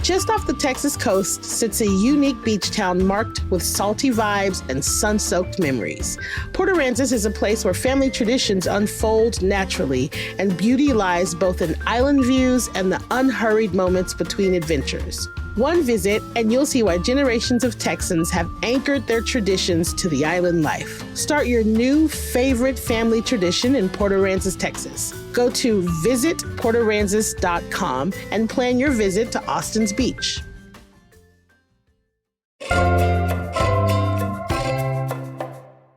Just off the Texas coast sits a unique beach town marked with salty vibes and sun-soaked memories. Port Aransas is a place where family traditions unfold naturally, and beauty lies both in island views and the unhurried moments between adventures. One visit, and you'll see why generations of Texans have anchored their traditions to the island life. Start your new favorite family tradition in Port Aransas, Texas. Go to visitportaransas.com and plan your visit to Austin's beach.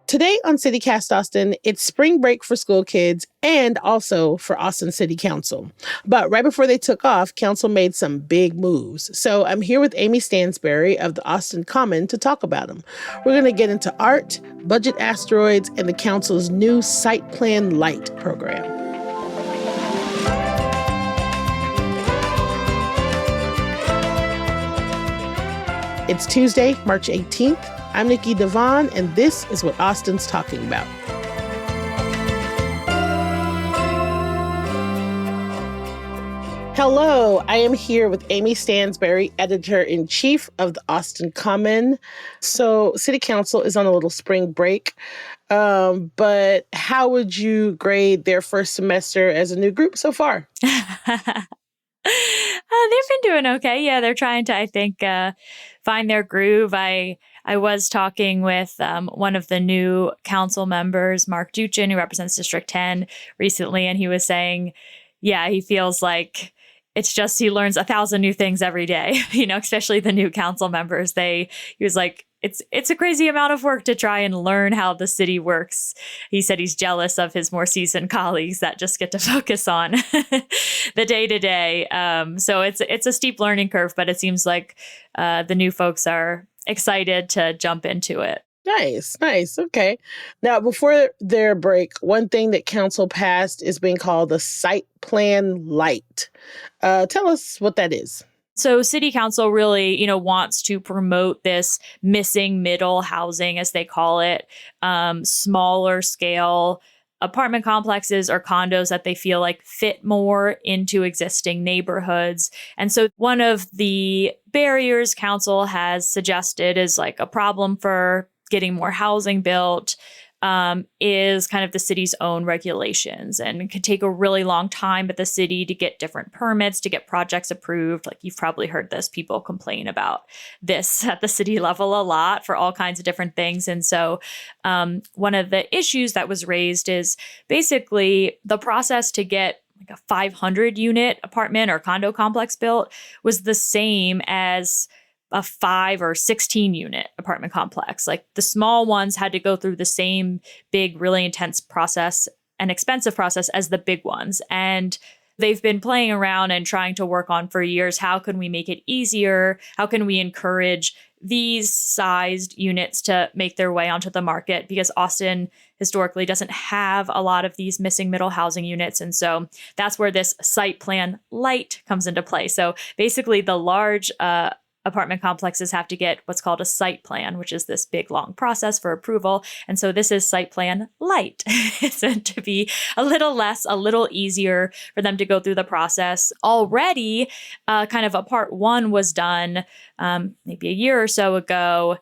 Today on CityCast Austin, it's spring break for school kids and also for Austin City Council. But right before they took off, Council made some big moves. So I'm here with Amy Stansberry of the Austin Common to talk about them. We're going to get into art, budget asteroids, and the Council's new Site Plan Light program. It's Tuesday, March 18th. I'm Nikki Devon, and this is what Austin's talking about. Hello, I am here with Amy Stansberry, editor-in-chief of the Austin Common. So City Council is on a little spring break, but how would you grade their first semester as a new group so far? They've been doing okay. Yeah, they're trying to, I think, find their groove. I was talking with one of the new council members, Mark Duchin, who represents District 10 recently, and he was saying, yeah, he feels like it's just he learns 1,000 new things every day, especially the new council members. He was like, it's a crazy amount of work to try and learn how the city works. He said he's jealous of his more seasoned colleagues that just get to focus on the day-to-day. So it's a steep learning curve, but it seems like the new folks are excited to jump into it. Nice. Okay. Now, before their break, one thing that council passed is being called the Site Plan Light. Tell us what that is. So City Council really, wants to promote this missing middle housing, as they call it, smaller scale apartment complexes or condos that they feel like fit more into existing neighborhoods. And so one of the barriers council has suggested is like a problem for getting more housing built is kind of the city's own regulations. And it could take a really long time at the city to get different permits, to get projects approved. Like you've probably heard this, people complain about this at the city level a lot for all kinds of different things. And so one of the issues that was raised is basically the process to get like a 500 unit apartment or condo complex built was the same as a 5 or 16 unit apartment complex. Like the small ones had to go through the same big, really intense process and expensive process as the big ones. And they've been playing around and trying to work on for years. How can we make it easier? How can we encourage these sized units to make their way onto the market? Because Austin historically doesn't have a lot of these missing middle housing units. And so that's where this Site Plan Light comes into play. So basically the large apartment complexes have to get what's called a site plan, which is this big, long process for approval. And so this is Site Plan Light. It's meant to be a little less, a little easier for them to go through the process. Already, kind of a part one was done maybe a year or so ago,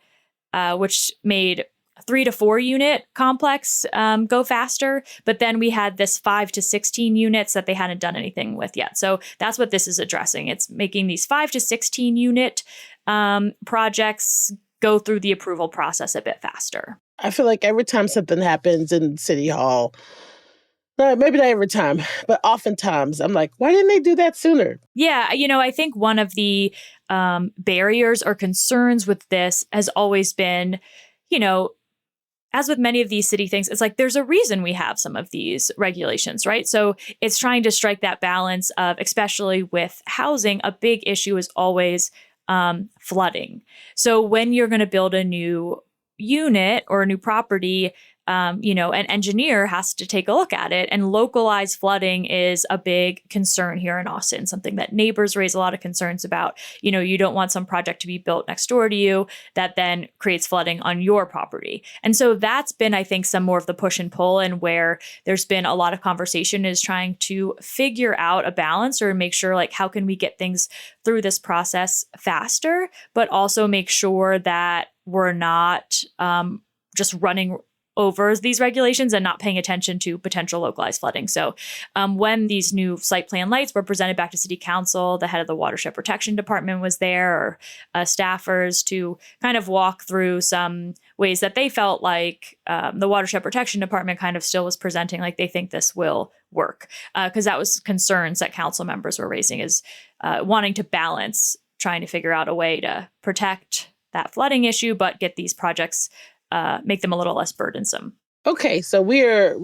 which made 3 to 4 unit complex go faster. But then we had this 5 to 16 units that they hadn't done anything with yet. So that's what this is addressing. It's making these 5 to 16 unit projects go through the approval process a bit faster. I feel like every time something happens in City Hall, maybe not every time, but oftentimes I'm like, why didn't they do that sooner? Yeah, I think one of the barriers or concerns with this has always been, as with many of these city things, it's like there's a reason we have some of these regulations, right? So it's trying to strike that balance of, especially with housing, a big issue is always flooding. So when you're going to build a new unit or a new property, an engineer has to take a look at it. And localized flooding is a big concern here in Austin, something that neighbors raise a lot of concerns about. You don't want some project to be built next door to you that then creates flooding on your property. And so that's been, I think, some more of the push and pull, and where there's been a lot of conversation is trying to figure out a balance or make sure, like, how can we get things through this process faster, but also make sure that we're not just running over these regulations and not paying attention to potential localized flooding. So when these new site plan lights were presented back to City Council, the head of the Watershed Protection Department was there, or staffers, to kind of walk through some ways that they felt like the Watershed Protection Department kind of still was presenting like they think this will work. Because that was concerns that council members were raising, is wanting to balance trying to figure out a way to protect that flooding issue, but get these projects, make them a little less burdensome. Okay, so we're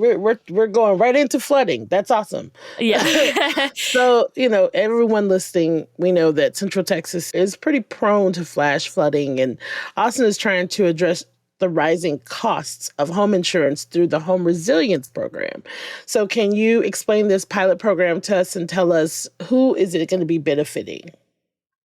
going right into flooding. That's awesome. Yeah. So, everyone listening, we know that Central Texas is pretty prone to flash flooding, and Austin is trying to address the rising costs of home insurance through the Home Resilience Program. So can you explain this pilot program to us and tell us who is it going to be benefiting?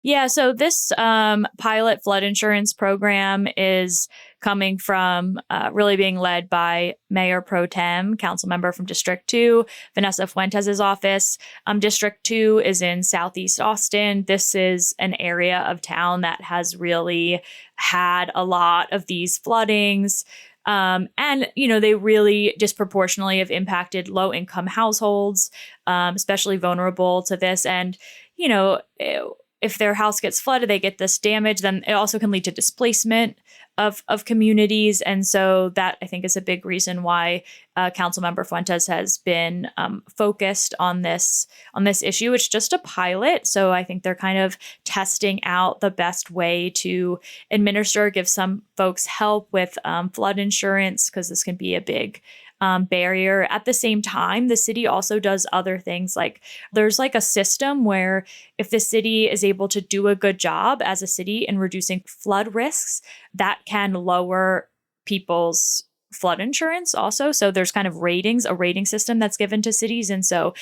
Yeah, so this pilot flood insurance program is coming from really being led by Mayor Pro Tem, council member from District 2, Vanessa Fuentes' office. District 2 is in Southeast Austin. This is an area of town that has really had a lot of these floodings. And, they really disproportionately have impacted low-income households, especially vulnerable to this. And, if their house gets flooded, they get this damage, then it also can lead to displacement of communities. And so that, I think, is a big reason why Councilmember Fuentes has been focused on this issue. It's just a pilot. So I think they're kind of testing out the best way to administer, give some folks help with flood insurance, because this can be a big barrier. At the same time, the city also does other things. Like, there's like a system where if the city is able to do a good job as a city in reducing flood risks, that can lower people's flood insurance also. So there's kind of a rating system that's given to cities. And so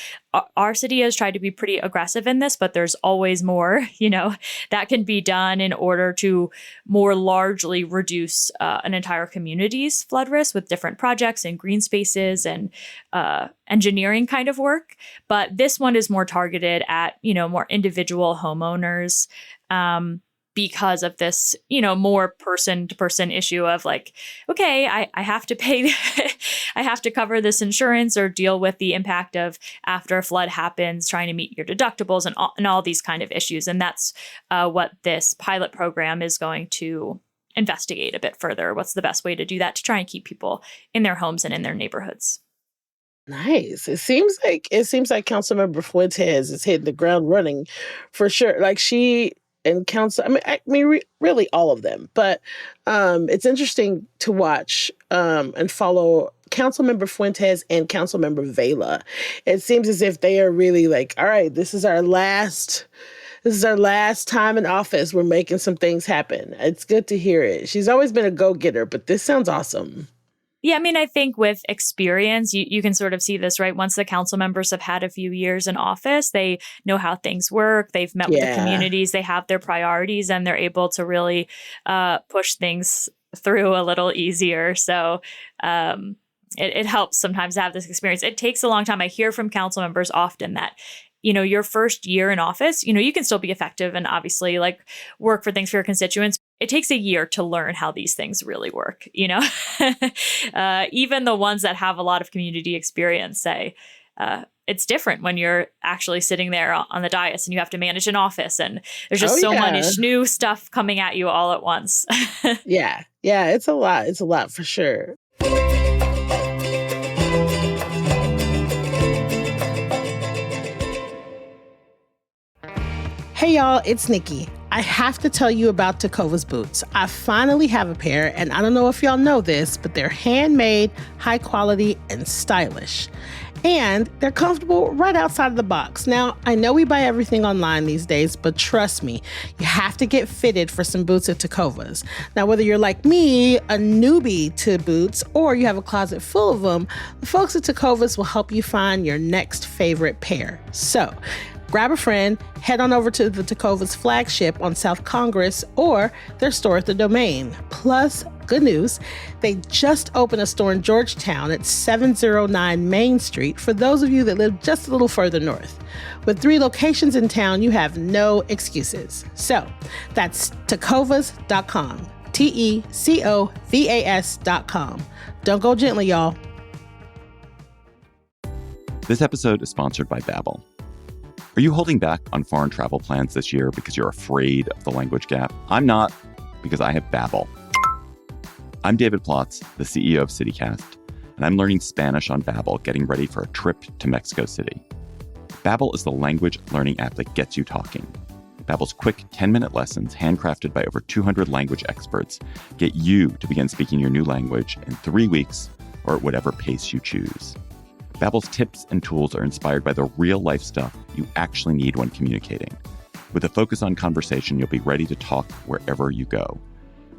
our city has tried to be pretty aggressive in this, but there's always more, that can be done in order to more largely reduce an entire community's flood risk with different projects and green spaces and engineering kind of work. But this one is more targeted at, more individual homeowners, because of this, more person-to-person issue of like, okay, I have to pay, I have to cover this insurance or deal with the impact of after a flood happens, trying to meet your deductibles and all these kind of issues. And that's what this pilot program is going to investigate a bit further. What's the best way to do that to try and keep people in their homes and in their neighborhoods? Nice. It seems like Councilmember Fuentes is hitting the ground running for sure. Like, she and council, really all of them. But it's interesting to watch and follow Councilmember Fuentes and Councilmember Vela. It seems as if they are really like, all right, this is our last time in office. We're making some things happen. It's good to hear it. She's always been a go-getter, but this sounds awesome. Yeah, I think with experience, you can sort of see this, right? Once the council members have had a few years in office, they know how things work. They've met with the communities. They have their priorities, and they're able to really push things through a little easier. So it helps sometimes to have this experience. It takes a long time. I hear from council members often that, your first year in office, you can still be effective and obviously like work for things for your constituents. It takes a year to learn how these things really work, even the ones that have a lot of community experience say it's different when you're actually sitting there on the dais and you have to manage an office and there's just much new stuff coming at you all at once. Yeah, it's a lot. It's a lot for sure. Hey y'all, it's Nikki. I have to tell you about Tecovas boots. I finally have a pair, and I don't know if y'all know this, but they're handmade, high quality, and stylish. And they're comfortable right outside of the box. Now, I know we buy everything online these days, but trust me, you have to get fitted for some boots at Tecovas. Now, whether you're like me, a newbie to boots, or you have a closet full of them, the folks at Tecovas will help you find your next favorite pair. So, grab a friend, head on over to the Tecovas flagship on South Congress or their store at the Domain. Plus, good news, they just opened a store in Georgetown at 709 Main Street for those of you that live just a little further north. With 3 locations in town, you have no excuses. So, that's tecovas.com. TECOVAS.com. Don't go gently, y'all. This episode is sponsored by Babbel. Are you holding back on foreign travel plans this year because you're afraid of the language gap? I'm not, because I have Babbel. I'm David Plotz, the CEO of CityCast, and I'm learning Spanish on Babbel, getting ready for a trip to Mexico City. Babbel is the language learning app that gets you talking. Babbel's quick 10-minute lessons, handcrafted by over 200 language experts, get you to begin speaking your new language in 3 weeks or at whatever pace you choose. Babbel's tips and tools are inspired by the real-life stuff you actually need when communicating. With a focus on conversation, you'll be ready to talk wherever you go.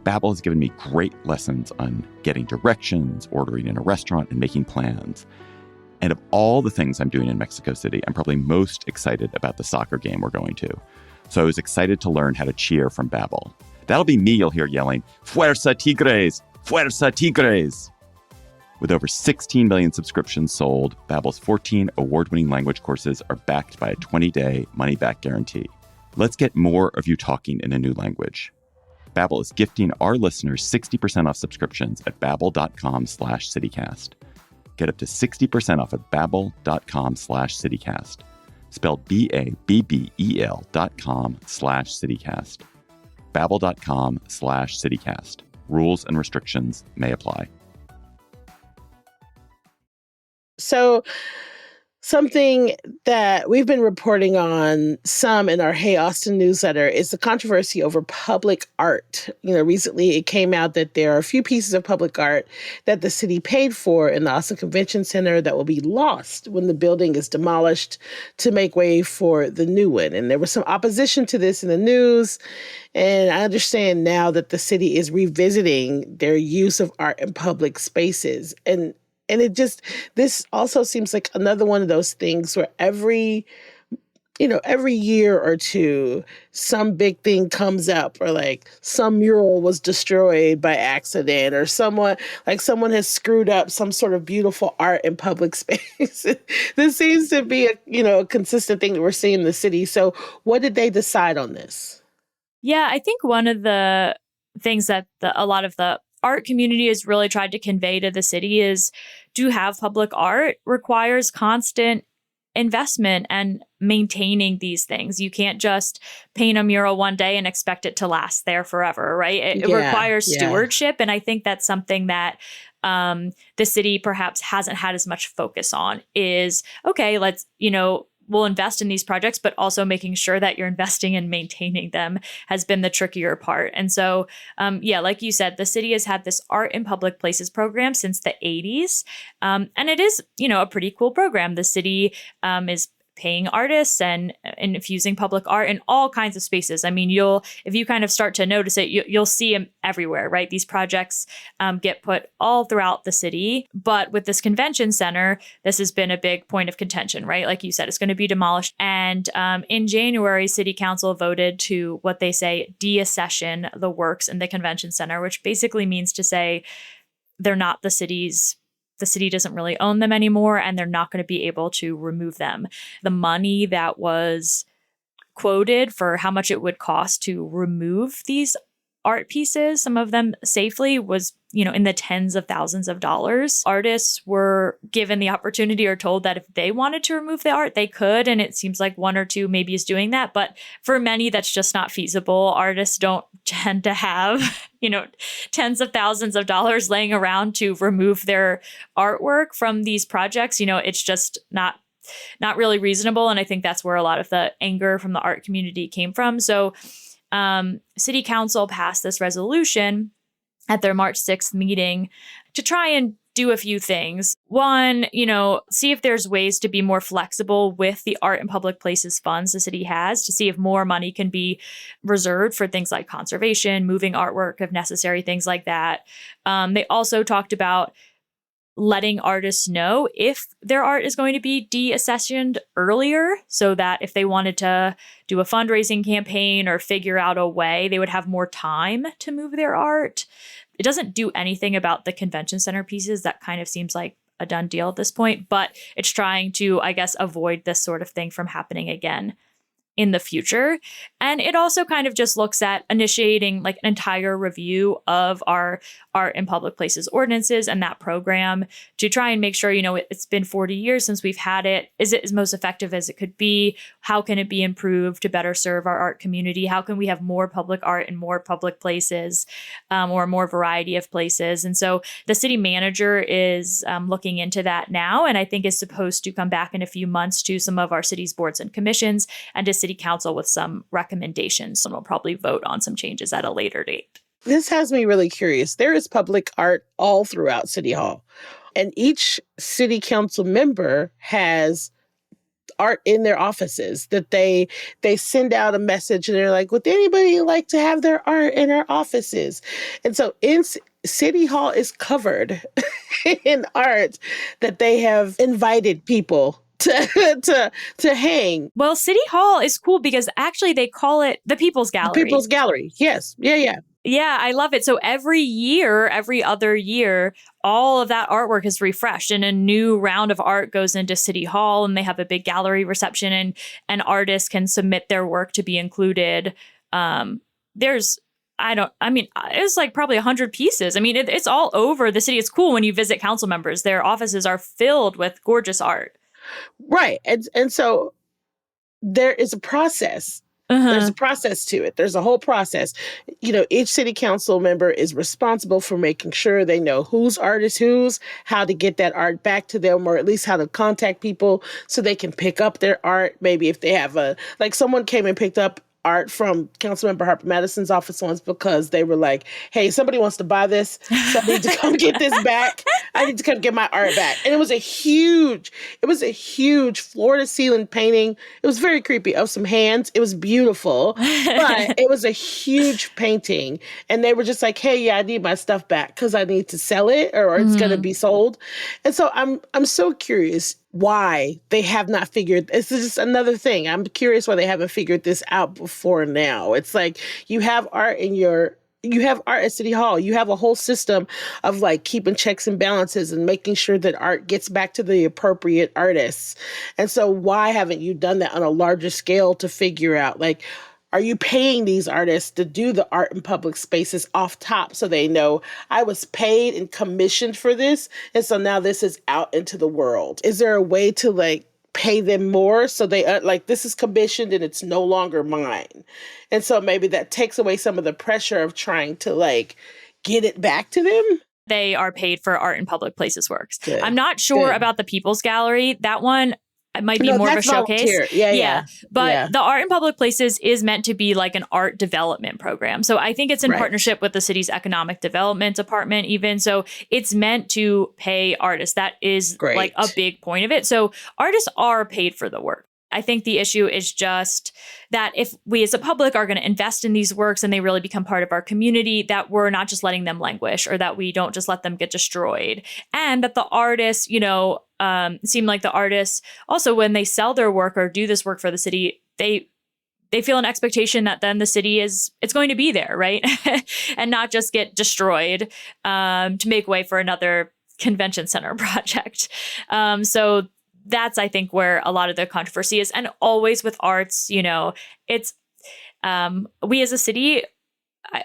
Babbel has given me great lessons on getting directions, ordering in a restaurant, and making plans. And of all the things I'm doing in Mexico City, I'm probably most excited about the soccer game we're going to. So I was excited to learn how to cheer from Babbel. That'll be me you'll hear yelling, "Fuerza Tigres! Fuerza Tigres!" With over 16 million subscriptions sold, Babbel's 14 award-winning language courses are backed by a 20-day money-back guarantee. Let's get more of you talking in a new language. Babbel is gifting our listeners 60% off subscriptions at babbel.com/citycast. Get up to 60% off at babbel.com/citycast. Spelled BABBEL.com/citycast. Babbel.com/citycast. Rules and restrictions may apply. So, something that we've been reporting on some in our Hey Austin newsletter is the controversy over public art. Recently it came out that there are a few pieces of public art that the city paid for in the Austin Convention Center that will be lost when the building is demolished to make way for the new one. And there was some opposition to this in the news. And I understand now that the city is revisiting their use of art in public spaces. And this also seems like another one of those things where every year or two, some big thing comes up, or like some mural was destroyed by accident, or someone has screwed up some sort of beautiful art in public space. This seems to be a consistent thing that we're seeing in the city. So what did they decide on this? Yeah, I think one of the things that a lot of the art community has really tried to convey to the city is to have public art requires constant investment and maintaining these things. You can't just paint a mural one day and expect it to last there forever, right? It requires stewardship. And I think that's something that the city perhaps hasn't had as much focus on is, okay, let's, we'll invest in these projects, but also making sure that you're investing in maintaining them has been the trickier part. And so, like you said, the city has had this art in public places program since the 80s. And it is, a pretty cool program. The city is paying artists and infusing public art in all kinds of spaces. I mean, if you kind of start to notice it, you'll see them everywhere, right? These projects get put all throughout the city. But with this convention center, this has been a big point of contention, right? Like you said, it's going to be demolished. And in January, City Council voted to what they say deaccession the works in the convention center, which basically means to say they're not the city's. The city doesn't really own them anymore, and they're not going to be able to remove them. The money that was quoted for how much it would cost to remove these art pieces, some of them safely, was, in the tens of thousands of dollars. Artists were given the opportunity or told that if they wanted to remove the art, they could. And it seems like one or two maybe is doing that. But for many, that's just not feasible. Artists don't tend to have, tens of thousands of dollars laying around to remove their artwork from these projects. It's just not really reasonable. And I think that's where a lot of the anger from the art community came from. So City Council passed this resolution at their March 6th meeting to try and do a few things. One, see if there's ways to be more flexible with the art and public places funds the city has, to see if more money can be reserved for things like conservation, moving artwork if necessary, things like that. They also talked about letting artists know if their art is going to be deaccessioned earlier, so that if they wanted to do a fundraising campaign or figure out a way, they would have more time to move their art. It doesn't do anything about the convention center pieces. That kind of seems like a done deal at this point, but it's trying to, I guess, avoid this sort of thing from happening again in the future. And it also kind of just looks at initiating like an entire review of our art in public places ordinances and that program to try and make sure, it's been 40 years since we've had it. Is it as most effective as it could be? How can it be improved to better serve our art community? How can we have more public art in more public places, or more variety of places? And so the city manager is looking into that now, and I think is supposed to come back in a few months to some of our city's boards and commissions and to city council with some recommendations. And we'll probably vote on some changes at a later date. This has me really curious. There is public art all throughout City Hall, and each city council member has art in their offices that they send out a message and they're like, would anybody like to have their art in our offices? And so City Hall is covered in art that they have invited people to hang. Well, City Hall is cool because actually they call it the People's Gallery. The People's Gallery. Yes. Yeah. Yeah, I love it. So every other year, all of that artwork is refreshed and a new round of art goes into City Hall, and they have a big gallery reception and artists can submit their work to be included. It's like probably 100 pieces. I mean, it's all over the city. It's cool when you visit council members. Their offices are filled with gorgeous art. Right. And so there is a process. There's a process to it. There's a whole process. Each city council member is responsible for making sure they know whose art is whose, how to get that art back to them, or at least how to contact people so they can pick up their art. Maybe if they have someone came and picked up art from Councilmember Harper Madison's office once because they were like, hey, somebody wants to buy this, so I need to come get this back. I need to come get my art back. And it was a huge floor-to-ceiling painting. It was very creepy, of some hands. It was beautiful, but it was a huge painting. And they were just like, hey, yeah, I need my stuff back because I need to sell it or it's going to be sold. And so I'm so curious why they have not figured. This is just another thing. I'm curious why they haven't figured this out before now. It's like you have art at City Hall. You have a whole system of keeping checks and balances and making sure that art gets back to the appropriate artists. And so why haven't you done that on a larger scale to figure out are you paying these artists to do the art in public spaces off top so they know I was paid and commissioned for this, and so now this is out into the world? Is there a way to pay them more so they this is commissioned and it's no longer mine? And so maybe that takes away some of the pressure of trying to get it back to them. They are paid for art in public places works. Good. I'm not sure about the People's Gallery. That one, it might be more of a showcase. Volunteer. Yeah. But the art in public places is meant to be an art development program. So I think it's in partnership with the city's economic development department even. So it's meant to pay artists. That is great. A big point of it. So artists are paid for the work. I think the issue is just that if we as a public are going to invest in these works and they really become part of our community, that we're not just letting them languish or that we don't just let them get destroyed. And that the artists, seem like the artists also, when they sell their work or do this work for the city, they feel an expectation that then the city it's going to be there, right? And not just get destroyed to make way for another convention center project. So that's, I think, where a lot of the controversy is. And always with arts, it's we as a city,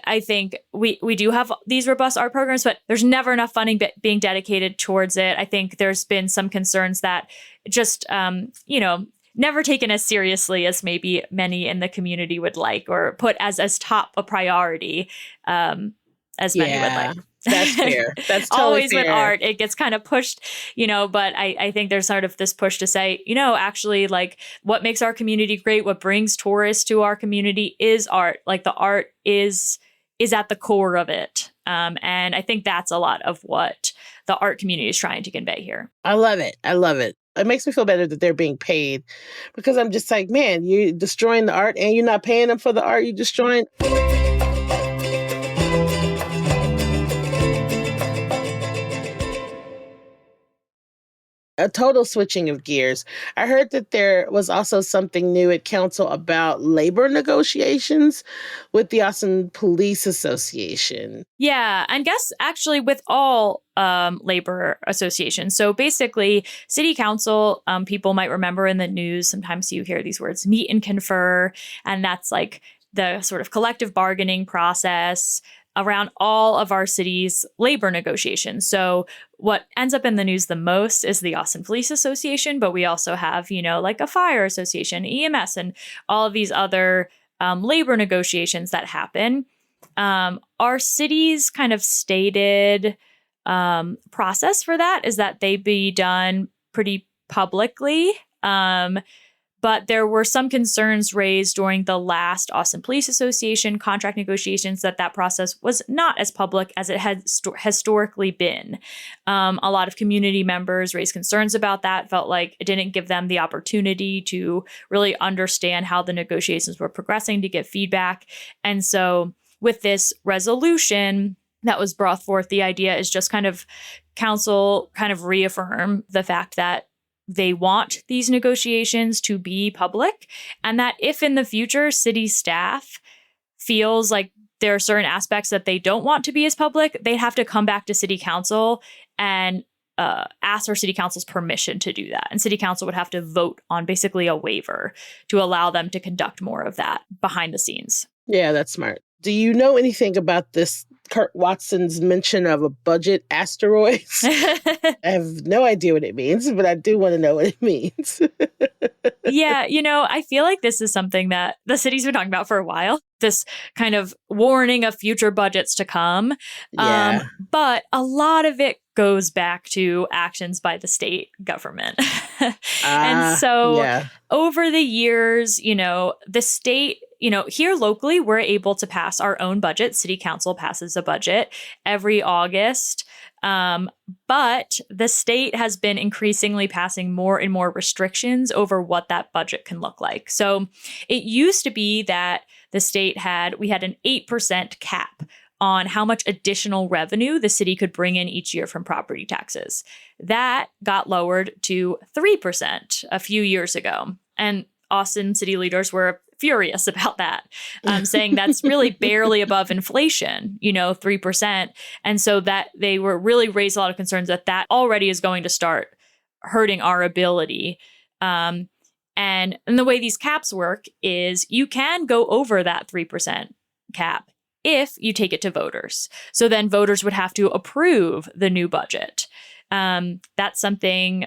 I think we do have these robust art programs, but there's never enough funding being dedicated towards it. I think there's been some concerns that just, never taken as seriously as maybe many in the community would like, or put as top a priority as many would like. That's fair. That's totally always fair. With art, it gets kind of pushed, but I think there's sort of this push to say, actually, what makes our community great, what brings tourists to our community is art. The art is at the core of it. And I think that's a lot of what the art community is trying to convey here. I love it. I love it. It makes me feel better that they're being paid because I'm just like, man, you're destroying the art and you're not paying them for the art you're destroying. A total switching of gears. I heard that there was also something new at council about labor negotiations with the Austin Police Association. Yeah, and guess actually with all labor associations. So basically, city council, people might remember in the news, sometimes you hear these words, meet and confer, and that's like the sort of collective bargaining process around all of our city's labor negotiations. So what ends up in the news the most is the Austin Police Association, but we also have, like a fire association, EMS, and all of these other labor negotiations that happen. Our city's kind of stated process for that is that they be done pretty publicly. But there were some concerns raised during the last Austin Police Association contract negotiations that process was not as public as it had historically been. A lot of community members raised concerns about that, felt like it didn't give them the opportunity to really understand how the negotiations were progressing, to get feedback. And so with this resolution that was brought forth, the idea is just kind of council kind of reaffirm the fact that they want these negotiations to be public, and that if in the future city staff feels like there are certain aspects that they don't want to be as public, they have to come back to city council and ask for city council's permission to do that. And city council would have to vote on basically a waiver to allow them to conduct more of that behind the scenes. Yeah, that's smart. Do you know anything about this Kurt Watson's mention of a budget asteroid? I have no idea what it means, but I do want to know what it means. Yeah, I feel like this is something that the city's been talking about for a while, this kind of warning of future budgets to come. Yeah. But a lot of it goes back to actions by the state government. And so over the years, the state, here locally, we're able to pass our own budget. City council passes a budget every August. But the state has been increasingly passing more and more restrictions over what that budget can look like. So it used to be that the state we had an 8% cap on how much additional revenue the city could bring in each year from property taxes. That got lowered to 3% a few years ago. And Austin city leaders were furious about that, saying that's really barely above inflation, 3%. And so that they were really raised a lot of concerns that already is going to start hurting our ability. And the way these caps work is you can go over that 3% cap if you take it to voters. So then voters would have to approve the new budget. That's something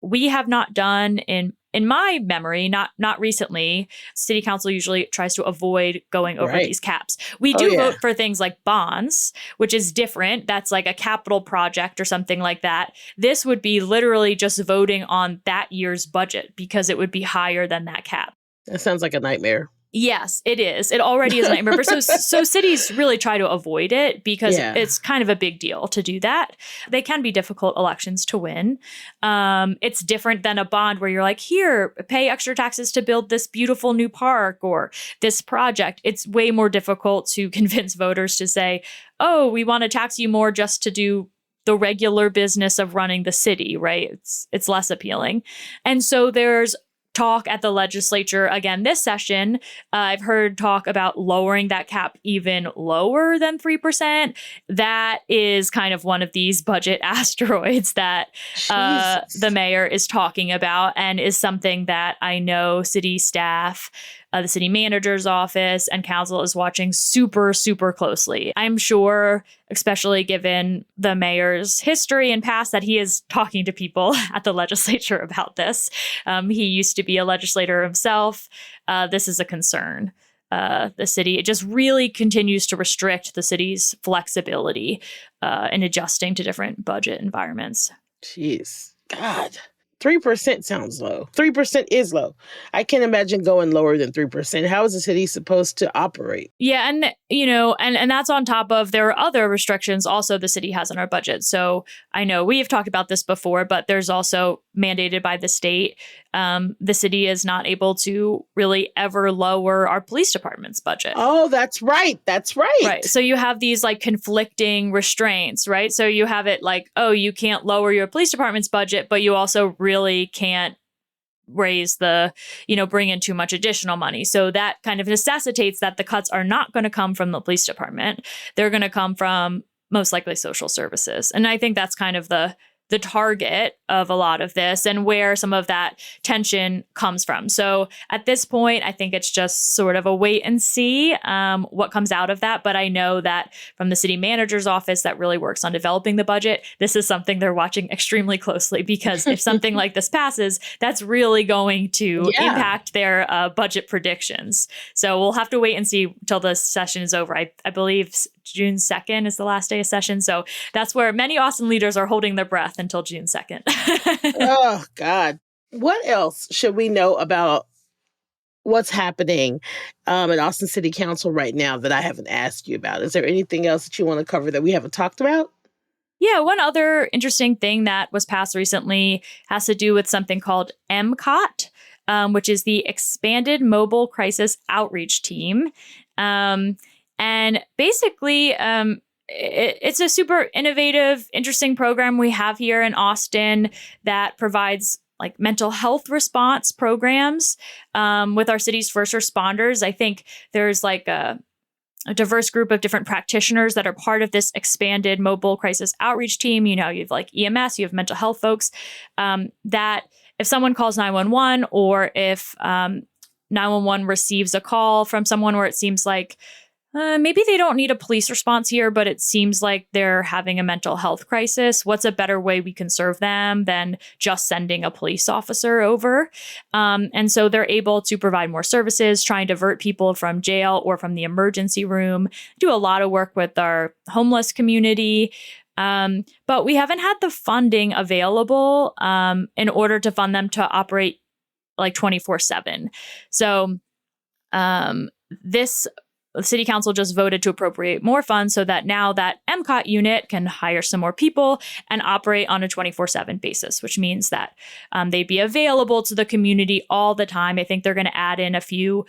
we have not done in my memory, not recently. City council usually tries to avoid going over these caps. We do vote for things like bonds, which is different. That's like a capital project or something like that. This would be literally just voting on that year's budget because it would be higher than that cap. That sounds like a nightmare. Yes, it is. It already is a nightmare. But so cities really try to avoid it because it's kind of a big deal to do that. They can be difficult elections to win. It's different than a bond where you're like, here, pay extra taxes to build this beautiful new park or this project. It's way more difficult to convince voters to say, oh, we want to tax you more just to do the regular business of running the city, right? It's less appealing. And so there's talk at the legislature again this session. I've heard talk about lowering that cap even lower than 3%. That is kind of one of these budget asteroids that the mayor is talking about, and is something that I know city staff, the city manager's office, and council is watching super, super closely. I'm sure, especially given the mayor's history and past, that he is talking to people at the legislature about this. He used to be a legislator himself. This is a concern. The city, it just really continues to restrict the city's flexibility in adjusting to different budget environments. Jeez. God. 3% sounds low. 3% is low. I can't imagine going lower than 3%. How is the city supposed to operate? Yeah. And, you know, and that's on top of there are other restrictions also the city has on our budget. So I know we have talked about this before, but there's also mandated by the state. The city is not able to really ever lower our police department's budget. Oh, that's right. That's right. Right. So you have these like conflicting restraints, right? So you have it like, oh, you can't lower your police department's budget, but you also really can't raise bring in too much additional money. So that kind of necessitates that the cuts are not going to come from the police department. They're going to come from most likely social services. And I think that's kind of the target of a lot of this and where some of that tension comes from. So at this point, I think it's just sort of a wait and see what comes out of that. But I know that from the city manager's office that really works on developing the budget, this is something they're watching extremely closely because if something like this passes, that's really going to impact their budget predictions. So we'll have to wait and see till the session is over. I believe June 2nd is the last day of session. So that's where many Austin leaders are holding their breath until June 2nd. Oh, God. What else should we know about what's happening at Austin City Council right now that I haven't asked you about? Is there anything else that you want to cover that we haven't talked about? Yeah, one other interesting thing that was passed recently has to do with something called MCOT, which is the Expanded Mobile Crisis Outreach Team. And basically, it's a super innovative, interesting program we have here in Austin that provides like mental health response programs with our city's first responders. I think there's like a diverse group of different practitioners that are part of this expanded mobile crisis outreach team. You know, you have like EMS, you have mental health folks that if someone calls 911 or if 911 receives a call from someone where it seems like maybe they don't need a police response here, but it seems like they're having a mental health crisis. What's a better way we can serve them than just sending a police officer over? And so they're able to provide more services, try and divert people from jail or from the emergency room, do a lot of work with our homeless community. But we haven't had the funding available in order to fund them to operate like 24/7. So the city council just voted to appropriate more funds so that now that MCOT unit can hire some more people and operate on a 24/7 basis, which means that they'd be available to the community all the time. I think they're going to add in a few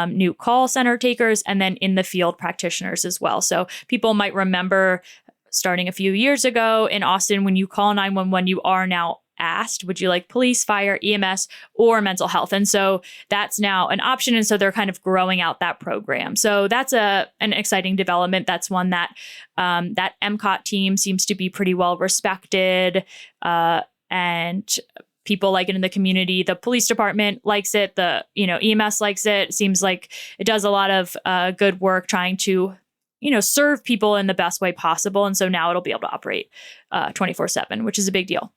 new call center takers and then in the field practitioners as well. So people might remember starting a few years ago in Austin, when you call 911, you are now asked, would you like police, fire, EMS, or mental health? And so that's now an option. And so they're kind of growing out that program. So that's an exciting development. That's one that that MCOT team seems to be pretty well respected. And people like it in the community. The police department likes it. The EMS likes it. It seems like it does a lot of good work trying to serve people in the best way possible. And so now it'll be able to operate 24/7, which is a big deal.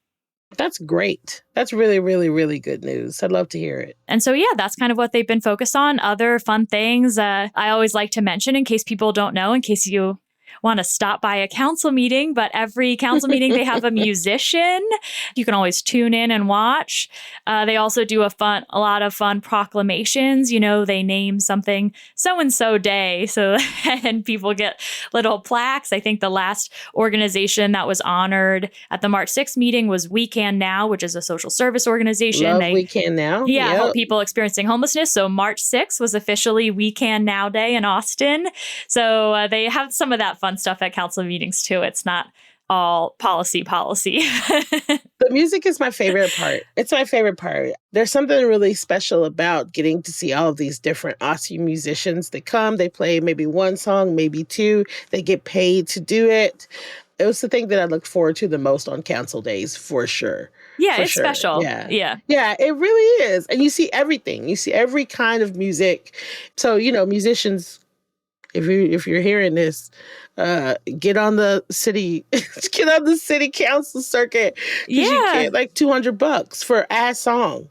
That's great. That's really, really, really good news. I'd love to hear it. And so, yeah, that's kind of what they've been focused on. Other fun things I always like to mention in case people don't know, in case you want to stop by a council meeting, but every council meeting they have a musician. You can always tune in and watch. They also do a lot of fun proclamations. They name something so-and-so day. So, and people get little plaques. I think the last organization that was honored at the March 6th meeting was We Can Now, which is a social service organization. We Can Now. Yeah, help people experiencing homelessness. So March 6th was officially We Can Now Day in Austin. So they have some of that fun stuff at council meetings too. It's not all policy. The music is my favorite part. It's my favorite part. There's something really special about getting to see all of these different Austin musicians that come. They play maybe one song, maybe two. They get paid to do it. It was the thing that I looked forward to the most on council days, for sure. Yeah, it's special. Yeah, it really is. And you see everything. You see every kind of music. So, musicians, if you're hearing this, get on the city council circuit. Yeah, you get like $200 for a song,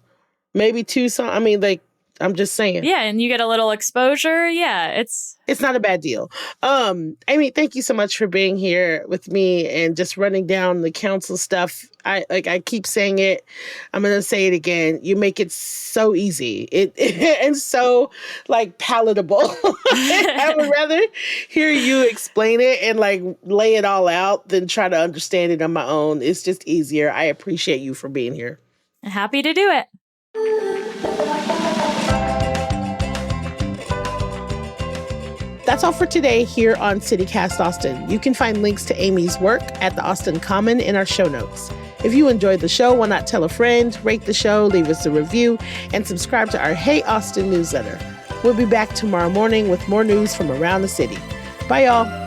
maybe two songs. I mean, like, I'm just saying. Yeah, and you get a little exposure. Yeah, it's not a bad deal. Amy, thank you so much for being here with me and just running down the council stuff. I keep saying it. I'm gonna say it again. You make it so easy. It and so like palatable. I would rather hear you explain it and like lay it all out than try to understand it on my own. It's just easier. I appreciate you for being here. Happy to do it. That's all for today here on CityCast Austin. You can find links to Amy's work at the Austin Common in our show notes. If you enjoyed the show, why not tell a friend, rate the show, leave us a review, and subscribe to our Hey Austin newsletter. We'll be back tomorrow morning with more news from around the city. Bye, y'all.